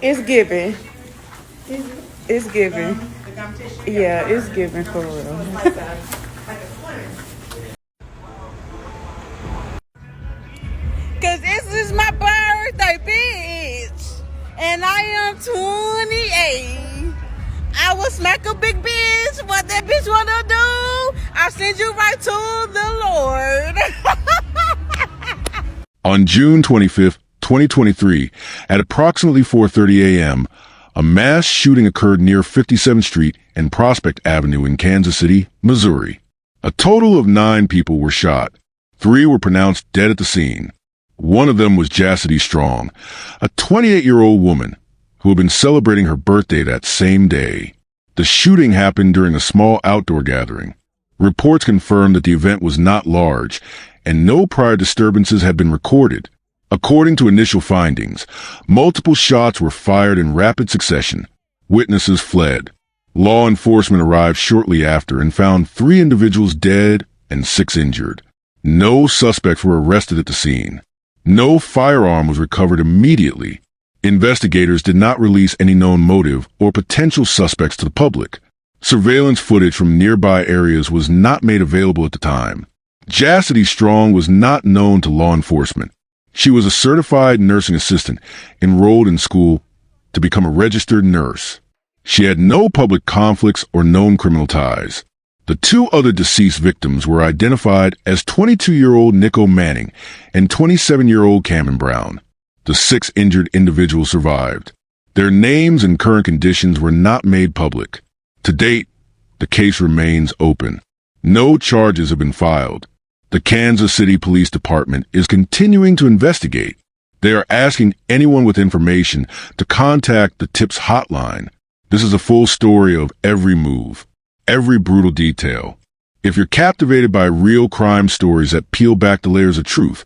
It's given. It's given. Yeah, it's given for real. Cause this is my birthday, bitch. And I am 28. I will smack a big bitch. What that bitch wanna do, I'll send you right to the Lord. On June 25th, 2023, at approximately 4:30 a.m., a mass shooting occurred near 57th Street and Prospect Avenue in Kansas City, Missouri. A total of 9 people were shot. 3 were pronounced dead at the scene. One of them was Jasity Strong, a 28-year-old woman who had been celebrating her birthday that same day. The shooting happened during a small outdoor gathering. Reports confirmed that the event was not large, and no prior disturbances had been recorded. According to initial findings, multiple shots were fired in rapid succession. Witnesses fled. Law enforcement arrived shortly after and found 3 individuals dead and 6 injured. No suspects were arrested at the scene. No firearm was recovered immediately. Investigators did not release any known motive or potential suspects to the public. Surveillance footage from nearby areas was not made available at the time. Jasity Strong was not known to law enforcement. She was a certified nursing assistant enrolled in school to become a registered nurse. She had no public conflicts or known criminal ties. The 2 other deceased victims were identified as 22-year-old Nico Manning and 27-year-old Cameron Brown. The 6 injured individuals survived. Their names and current conditions were not made public. To date, the case remains open. No charges have been filed. The Kansas City Police Department is continuing to investigate. They are asking anyone with information to contact the TIPS hotline. This is a full story of every move, every brutal detail. If you're captivated by real crime stories that peel back the layers of truth,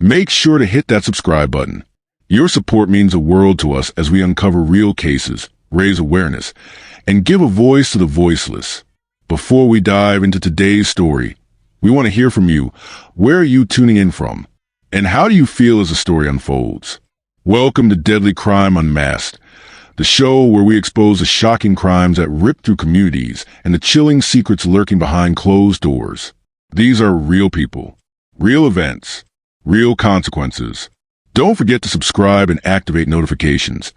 make sure to hit that subscribe button. Your support means the world to us as we uncover real cases, raise awareness, and give a voice to the voiceless. Before we dive into today's story, we want to hear from you. Where are you tuning in from? And how do you feel as the story unfolds? Welcome to Deadly Crime Unmasked, the show where we expose the shocking crimes that rip through communities and the chilling secrets lurking behind closed doors. These are real people, real events, real consequences. Don't forget to subscribe and activate notifications.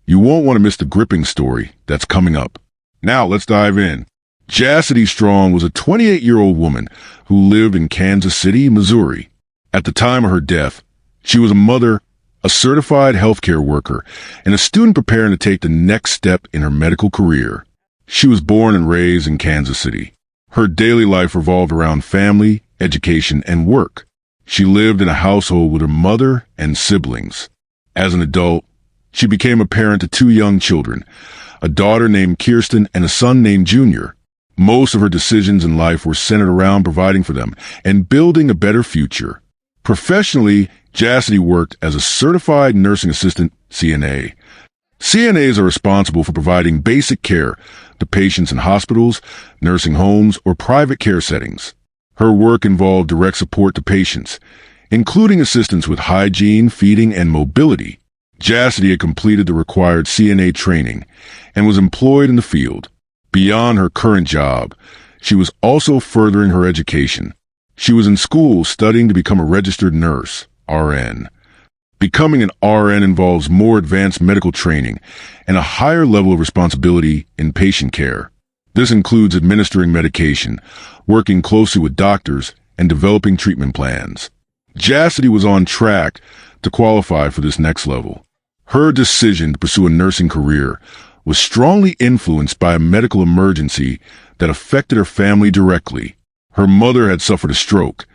You won't want to miss the gripping story that's coming up. Now let's dive in. Jasity Strong was a 28-year-old woman who lived in Kansas City, Missouri. At the time of her death, she was a mother, a certified healthcare worker, and a student preparing to take the next step in her medical career. She was born and raised in Kansas City. Her daily life revolved around family, education, and work. She lived in a household with her mother and siblings. As an adult, she became a parent to 2 young children, a daughter named Kirsten and a son named Junior. Most of her decisions in life were centered around providing for them and building a better future. Professionally, Jassity worked as a certified nursing assistant, CNA. CNAs are responsible for providing basic care to patients in hospitals, nursing homes, or private care settings. Her work involved direct support to patients, including assistance with hygiene, feeding, and mobility. Jassity had completed the required CNA training and was employed in the field. Beyond her current job, she was also furthering her education. She was in school studying to become a registered nurse, RN. Becoming an RN involves more advanced medical training and a higher level of responsibility in patient care. This includes administering medication, working closely with doctors, and developing treatment plans. Jassity was on track to qualify for this next level. Her decision to pursue a nursing career was strongly influenced by a medical emergency that affected her family directly. Her mother had suffered a stroke,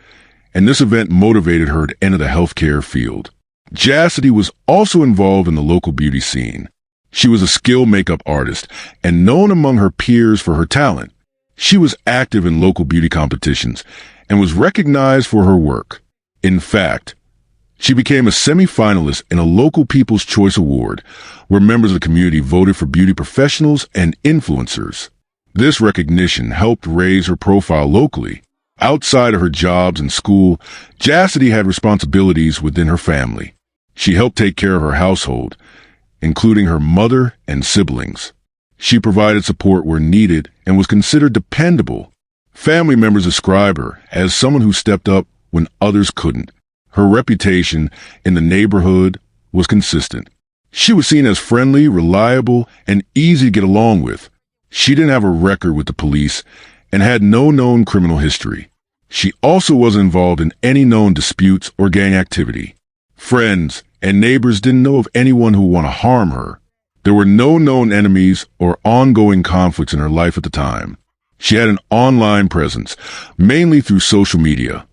and this event motivated her to enter the healthcare field. Jassity was also involved in the local beauty scene. She was a skilled makeup artist and known among her peers for her talent. She was active in local beauty competitions and was recognized for her work. In fact, she became a semi-finalist in a local People's Choice Award, where members of the community voted for beauty professionals and influencers. This recognition helped raise her profile locally. Outside of her jobs and school, Jassity had responsibilities within her family. She helped take care of her household, including her mother and siblings. She provided support where needed and was considered dependable. Family members describe her as someone who stepped up when others couldn't. Her reputation in the neighborhood was consistent. She was seen as friendly, reliable, and easy to get along with. She didn't have a record with the police and had no known criminal history. She also wasn't involved in any known disputes or gang activity. Friends and neighbors didn't know of anyone who would want to harm her. There were no known enemies or ongoing conflicts in her life at the time. She had an online presence, mainly through social media,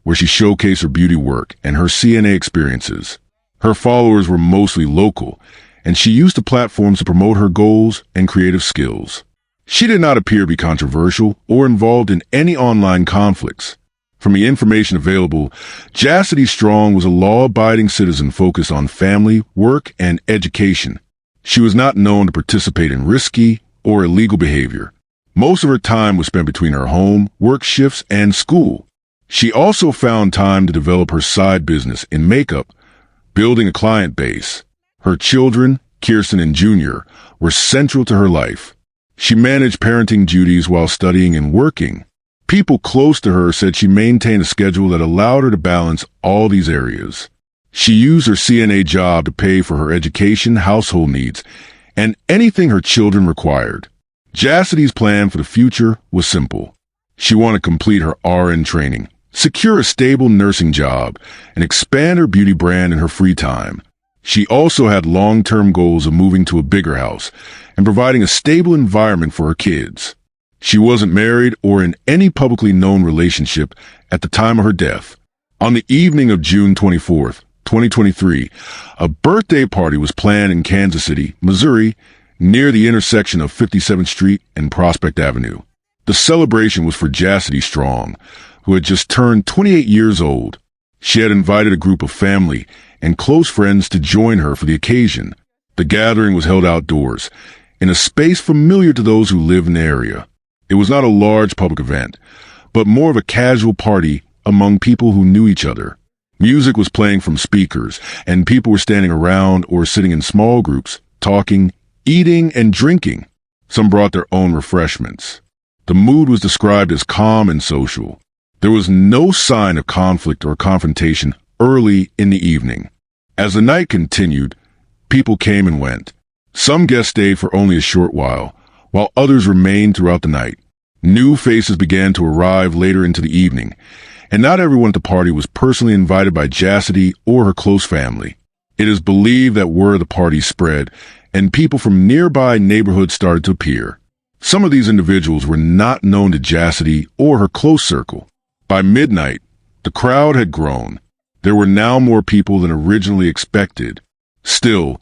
where she showcased her beauty work and her CNA experiences. Her followers were mostly local, and she used the platforms to promote her goals and creative skills. She did not appear to be controversial or involved in any online conflicts. From the information available, Jasity Strong was a law-abiding citizen focused on family, work, and education. She was not known to participate in risky or illegal behavior. Most of her time was spent between her home, work shifts, and school. She also found time to develop her side business in makeup, building a client base. Her children, Kirsten and Junior, were central to her life. She managed parenting duties while studying and working. People close to her said she maintained a schedule that allowed her to balance all these areas. She used her CNA job to pay for her education, household needs, and anything her children required. Jassity's plan for the future was simple. She wanted to complete her RN training, secure a stable nursing job, and expand her beauty brand in her free time. She also had long-term goals of moving to a bigger house and providing a stable environment for her kids. She wasn't married or in any publicly known relationship at the time of her death. On the evening of June 24th, 2023, a birthday party was planned in Kansas City, Missouri, near the intersection of 57th Street and Prospect Avenue. The celebration was for Jasity Strong, who had just turned 28 years old. She had invited a group of family and close friends to join her for the occasion. The gathering was held outdoors, in a space familiar to those who live in the area. It was not a large public event, but more of a casual party among people who knew each other. Music was playing from speakers, and people were standing around or sitting in small groups, talking, eating, and drinking. Some brought their own refreshments. The mood was described as calm and social. There was no sign of conflict or confrontation early in the evening. As the night continued, people came and went. Some guests stayed for only a short while others remained throughout the night. New faces began to arrive later into the evening, and not everyone at the party was personally invited by Jassity or her close family. It is believed that word of the party spread, and people from nearby neighborhoods started to appear. Some of these individuals were not known to Jassity or her close circle. By midnight, the crowd had grown. There were now more people than originally expected. Still,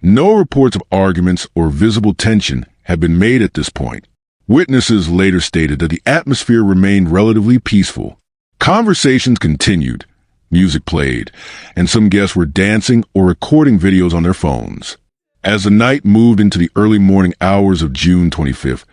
no reports of arguments or visible tension had been made at this point. Witnesses later stated that the atmosphere remained relatively peaceful. Conversations continued, music played, and some guests were dancing or recording videos on their phones. As the night moved into the early morning hours of June 25th,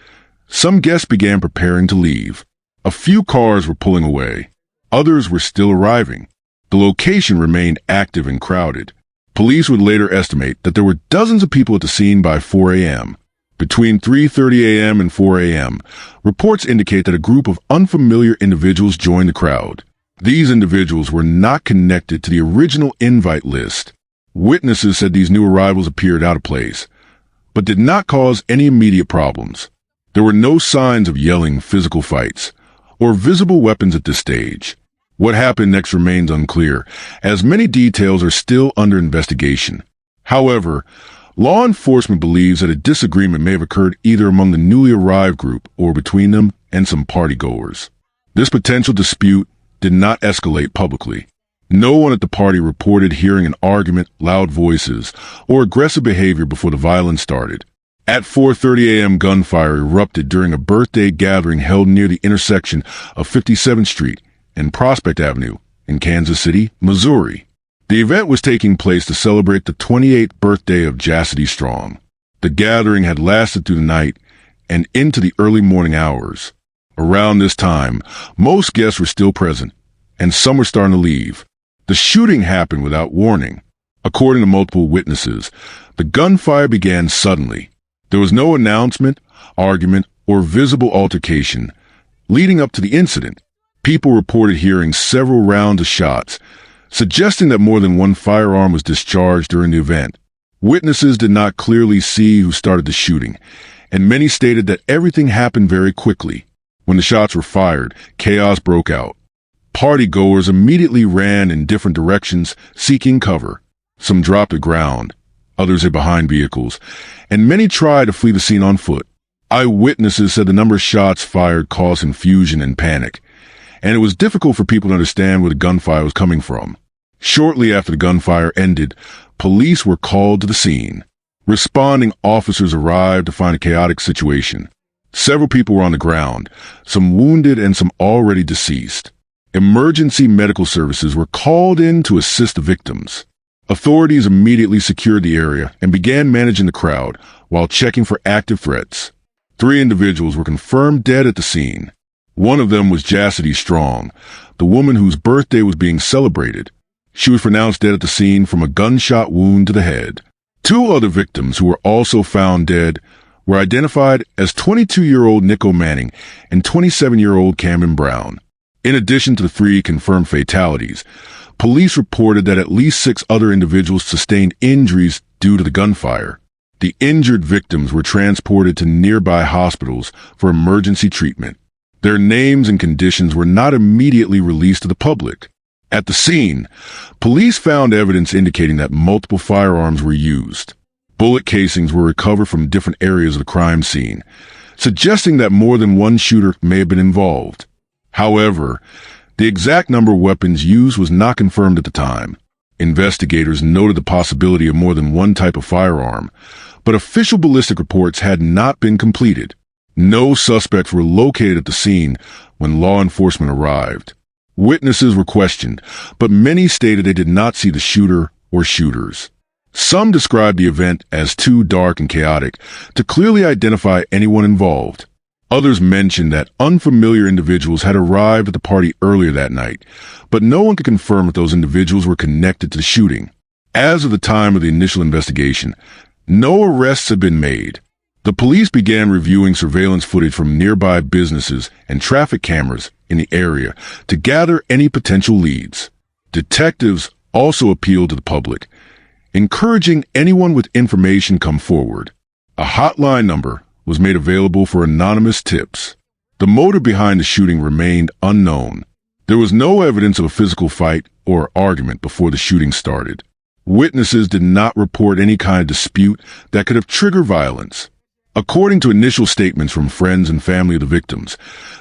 some guests began preparing to leave. A few cars were pulling away. Others were still arriving. The location remained active and crowded. Police would later estimate that there were dozens of people at the scene by 4 a.m. Between 3:30 a.m. and 4 a.m., reports indicate that a group of unfamiliar individuals joined the crowd. These individuals were not connected to the original invite list. Witnesses said these new arrivals appeared out of place, but did not cause any immediate problems. There were no signs of yelling physical fights or visible weapons at this stage. What happened next remains unclear, as many details are still under investigation. However, law enforcement believes that a disagreement may have occurred either among the newly arrived group or between them and some partygoers. This potential dispute did not escalate publicly. No one at the party reported hearing an argument, loud voices, or aggressive behavior before the violence started. At 4:30 a.m., gunfire erupted during a birthday gathering held near the intersection of 57th Street and Prospect Avenue in Kansas City, Missouri. The event was taking place to celebrate the 28th birthday of Jasity Strong. The gathering had lasted through the night and into the early morning hours. Around this time, most guests were still present, and some were starting to leave. The shooting happened without warning. According to multiple witnesses, the gunfire began suddenly. There was no announcement, argument, or visible altercation. Leading up to the incident, people reported hearing several rounds of shots, suggesting that more than one firearm was discharged during the event. Witnesses did not clearly see who started the shooting, and many stated that everything happened very quickly. When the shots were fired, chaos broke out. Partygoers immediately ran in different directions, seeking cover. Some dropped to the ground, others hid behind vehicles, and many tried to flee the scene on foot. Eyewitnesses said the number of shots fired caused confusion and panic, and it was difficult for people to understand where the gunfire was coming from. Shortly after the gunfire ended, police were called to the scene. Responding officers arrived to find a chaotic situation. Several people were on the ground, some wounded and some already deceased. Emergency medical services were called in to assist the victims. Authorities immediately secured the area and began managing the crowd while checking for active threats. 3 individuals were confirmed dead at the scene. One of them was Jasity Strong, the woman whose birthday was being celebrated. She was pronounced dead at the scene from a gunshot wound to the head. 2 other victims who were also found dead were identified as 22-year-old Nico Manning and 27-year-old Cameron Brown. In addition to the 3 confirmed fatalities, police reported that at least 6 other individuals sustained injuries due to the gunfire. The injured victims were transported to nearby hospitals for emergency treatment. Their names and conditions were not immediately released to the public. At the scene, police found evidence indicating that multiple firearms were used. Bullet casings were recovered from different areas of the crime scene, suggesting that more than one shooter may have been involved. However, the exact number of weapons used was not confirmed at the time. Investigators noted the possibility of more than one type of firearm, but official ballistic reports had not been completed. No suspects were located at the scene when law enforcement arrived. Witnesses were questioned, but many stated they did not see the shooter or shooters. Some described the event as too dark and chaotic to clearly identify anyone involved. Others mentioned that unfamiliar individuals had arrived at the party earlier that night, but no one could confirm if those individuals were connected to the shooting. As of the time of the initial investigation, no arrests had been made. The police began reviewing surveillance footage from nearby businesses and traffic cameras in the area to gather any potential leads. Detectives also appealed to the public, encouraging anyone with information come forward. A hotline number was made available for anonymous tips. The motive behind the shooting remained unknown. There was no evidence of a physical fight or argument before the shooting started. Witnesses did not report any kind of dispute that could have triggered violence. According to initial statements from friends and family of the victims,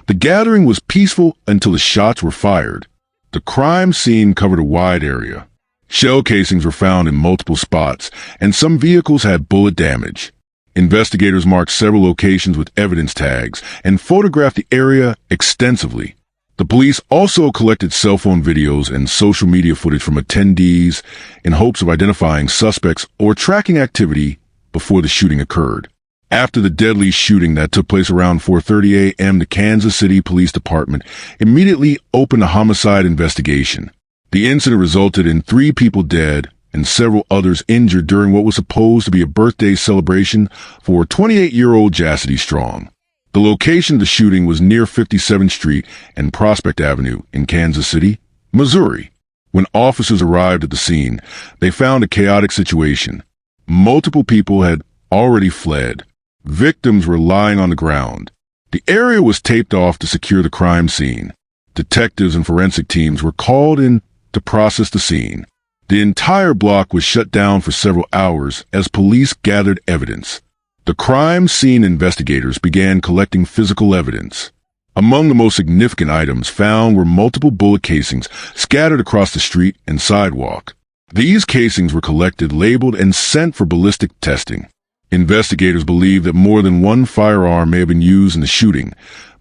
the gathering was peaceful until the shots were fired. The crime scene covered a wide area. Shell casings were found in multiple spots, and some vehicles had bullet damage. Investigators marked several locations with evidence tags and photographed the area extensively. The police also collected cell phone videos and social media footage from attendees in hopes of identifying suspects or tracking activity before the shooting occurred. After the deadly shooting that took place around 4:30 a.m., the Kansas City Police Department immediately opened a homicide investigation. The incident resulted in 3 people dead and several others injured during what was supposed to be a birthday celebration for 28-year-old Jasity Strong. The location of the shooting was near 57th Street and Prospect Avenue in Kansas City, Missouri. When officers arrived at the scene, they found a chaotic situation. Multiple people had already fled. Victims were lying on the ground. The area was taped off to secure the crime scene. Detectives and forensic teams were called in to process the scene. The entire block was shut down for several hours as police gathered evidence. The crime scene investigators began collecting physical evidence. Among the most significant items found were multiple bullet casings scattered across the street and sidewalk. These casings were collected, labeled, and sent for ballistic testing. Investigators believe that more than one firearm may have been used in the shooting,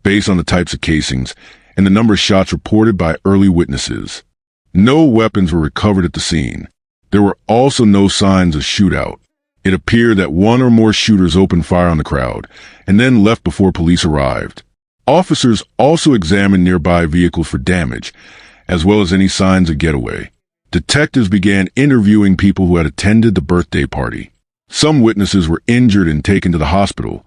based on the types of casings and the number of shots reported by early witnesses. No weapons were recovered at the scene. There were also no signs of shootout. It appeared that one or more shooters opened fire on the crowd and then left before police arrived. Officers also examined nearby vehicles for damage, as well as any signs of getaway. Detectives began interviewing people who had attended the birthday party. Some witnesses were injured and taken to the hospital,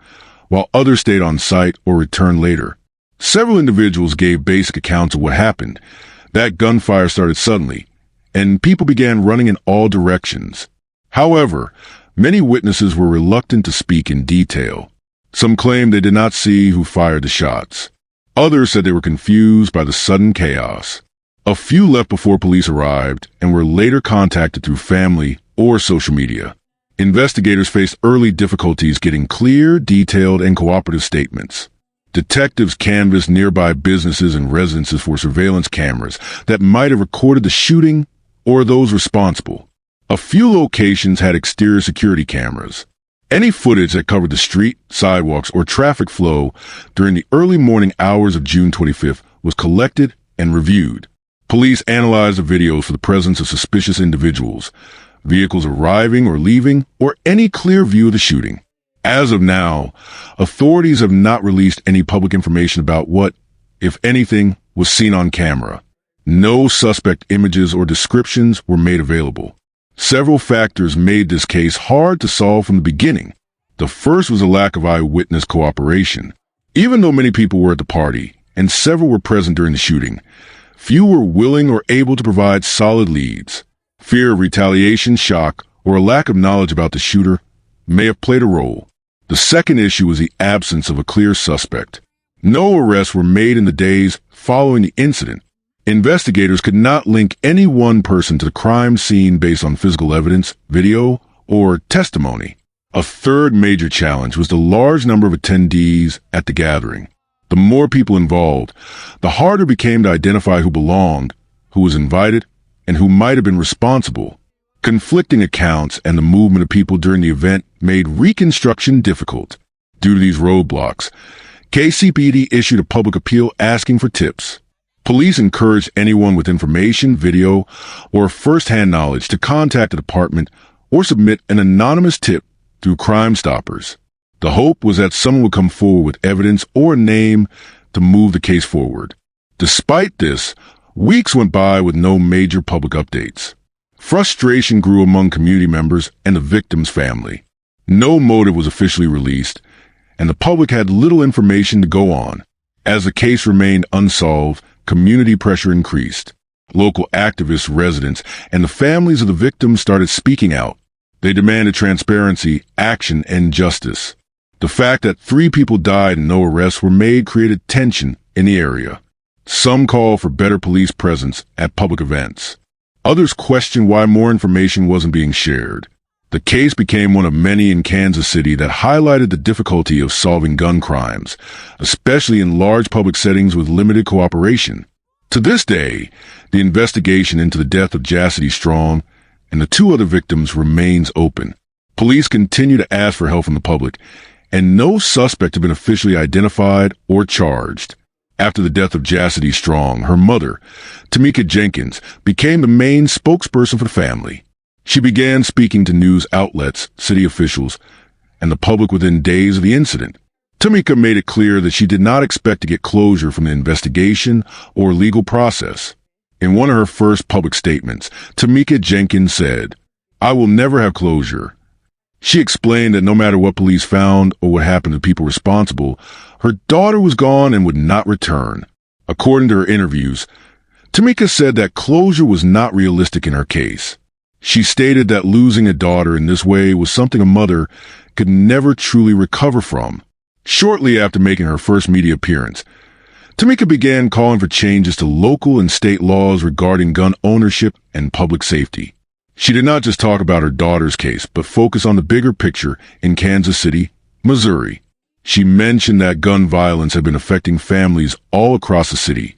while others stayed on site or returned later. Several individuals gave basic accounts of what happened. That gunfire started suddenly, and people began running in all directions. However, many witnesses were reluctant to speak in detail. Some claimed they did not see who fired the shots. Others said they were confused by the sudden chaos. A few left before police arrived and were later contacted through family or social media. Investigators faced early difficulties getting clear, detailed, and cooperative statements. Detectives canvassed nearby businesses and residences for surveillance cameras that might have recorded the shooting or those responsible. A few locations had exterior security cameras. Any footage that covered the street, sidewalks, or traffic flow during the early morning hours of June 25th was collected and reviewed. Police analyzed the videos for the presence of suspicious individuals, vehicles arriving or leaving, or any clear view of the shooting. As of now, authorities have not released any public information about what, if anything, was seen on camera. No suspect images or descriptions were made available. Several factors made this case hard to solve from the beginning. The first was a lack of eyewitness cooperation. Even though many people were at the party, and several were present during the shooting, few were willing or able to provide solid leads. Fear of retaliation, shock, or a lack of knowledge about the shooter may have played a role. The second issue was the absence of a clear suspect. No arrests were made in the days following the incident. Investigators could not link any one person to the crime scene based on physical evidence, video, or testimony. A third major challenge was the large number of attendees at the gathering. The more people involved, the harder it became to identify who belonged, who was invited, and who might have been responsible. Conflicting accounts and the movement of people during the event made reconstruction difficult. Due to these roadblocks, KCPD issued a public appeal asking for tips. Police encouraged anyone with information, video, or first-hand knowledge to contact the department or submit an anonymous tip through Crime Stoppers. The hope was that someone would come forward with evidence or a name to move the case forward. Despite this, weeks went by with no major public updates. Frustration grew among community members and the victim's family. No motive was officially released, and the public had little information to go on. As the case remained unsolved, community pressure increased. Local activists, residents, and the families of the victims started speaking out. They demanded transparency, action, and justice. The fact that 3 people died and no arrests were made created tension in the area. Some called for better police presence at public events. Others questioned why more information wasn't being shared. The case became one of many in Kansas City that highlighted the difficulty of solving gun crimes, especially in large public settings with limited cooperation. To this day, the investigation into the death of Jasity Strong and the 2 other victims remains open. Police continue to ask for help from the public, and no suspect have been officially identified or charged. After the death of Jasity Strong, her mother, Tamika Jenkins, became the main spokesperson for the family. She began speaking to news outlets, city officials, and the public within days of the incident. Tamika made it clear that she did not expect to get closure from the investigation or legal process. In one of her first public statements, Tamika Jenkins said, "I will never have closure." She explained that no matter what police found or what happened to people responsible, her daughter was gone and would not return. According to her interviews, Tamika said that closure was not realistic in her case. She stated that losing a daughter in this way was something a mother could never truly recover from. Shortly after making her first media appearance, Tamika began calling for changes to local and state laws regarding gun ownership and public safety. She did not just talk about her daughter's case, but focus on the bigger picture in Kansas City, Missouri. She mentioned that gun violence had been affecting families all across the city,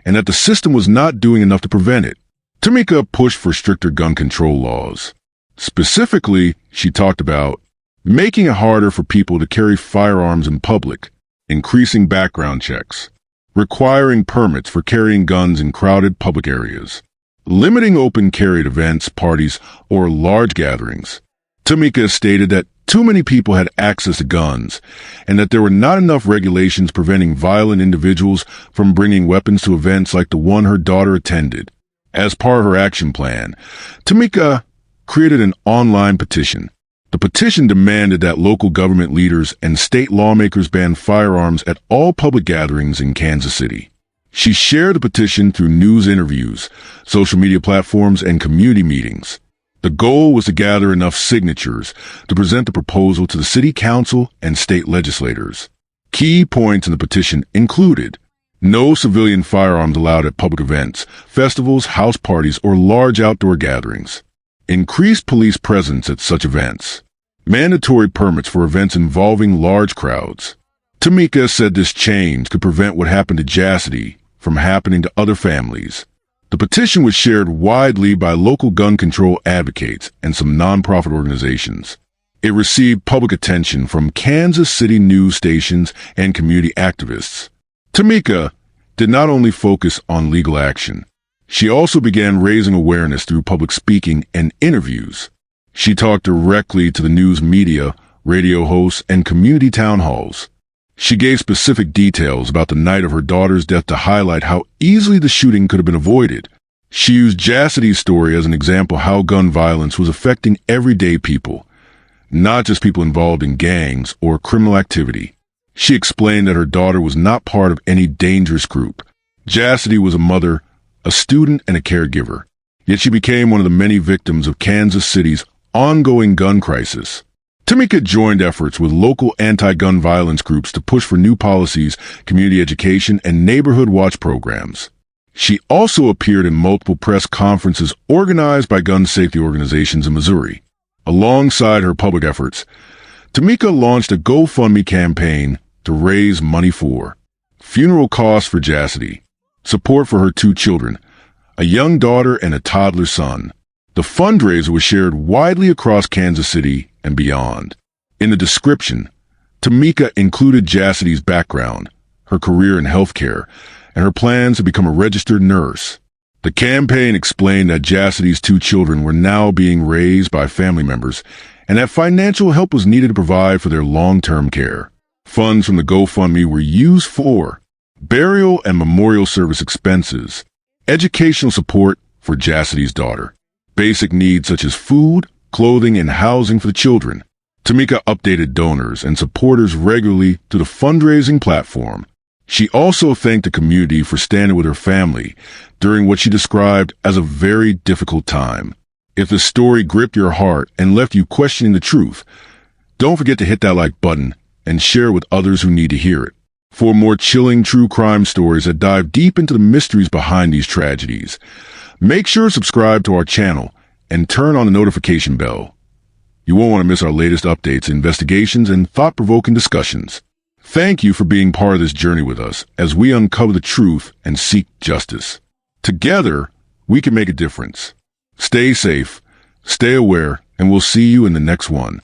and that the system was not doing enough to prevent it. Tamika pushed for stricter gun control laws. Specifically, she talked about making it harder for people to carry firearms in public, increasing background checks, requiring permits for carrying guns in crowded public areas, limiting open carry at events, parties, or large gatherings. Tamika stated that too many people had access to guns, and that there were not enough regulations preventing violent individuals from bringing weapons to events like the one her daughter attended. As part of her action plan, Tamika created an online petition. The petition demanded that local government leaders and state lawmakers ban firearms at all public gatherings in Kansas City. She shared the petition through news interviews, social media platforms, and community meetings. The goal was to gather enough signatures to present the proposal to the city council and state legislators. Key points in the petition included no civilian firearms allowed at public events, festivals, house parties, or large outdoor gatherings. Increased police presence at such events. Mandatory permits for events involving large crowds. Tamika said this change could prevent what happened to Jassity from happening to other families. The petition was shared widely by local gun control advocates and some nonprofit organizations. It received public attention from Kansas City news stations and community activists. Tamika did not only focus on legal action. She also began raising awareness through public speaking and interviews. She talked directly to the news media, radio hosts, and community town halls. She gave specific details about the night of her daughter's death to highlight how easily the shooting could have been avoided. She used Jassity's story as an example how gun violence was affecting everyday people, not just people involved in gangs or criminal activity. She explained that her daughter was not part of any dangerous group. Jassity was a mother, a student, and a caregiver. Yet she became one of the many victims of Kansas City's ongoing gun crisis. Tamika joined efforts with local anti-gun violence groups to push for new policies, community education, and neighborhood watch programs. She also appeared in multiple press conferences organized by gun safety organizations in Missouri. Alongside her public efforts, Tamika launched a GoFundMe campaign to raise money for funeral costs for Jassity, support for her 2 children, a young daughter and a toddler son. The fundraiser was shared widely across Kansas City and beyond. In the description, Tamika included Jassity's background, her career in healthcare, and her plans to become a registered nurse. The campaign explained that Jassity's 2 children were now being raised by family members and that financial help was needed to provide for their long-term care. Funds from the GoFundMe were used for burial and memorial service expenses, educational support for Jassity's daughter, basic needs such as food, clothing, and housing for the children. Tamika updated donors and supporters regularly to the fundraising platform. She also thanked the community for standing with her family during what she described as a very difficult time. If the story gripped your heart and left you questioning the truth, don't forget to hit that like button and share with others who need to hear it. For more chilling true crime stories that dive deep into the mysteries behind these tragedies, make sure to subscribe to our channel and turn on the notification bell. You won't want to miss our latest updates, investigations, and thought-provoking discussions. Thank you for being part of this journey with us as we uncover the truth and seek justice. Together, we can make a difference. Stay safe, stay aware, and we'll see you in the next one.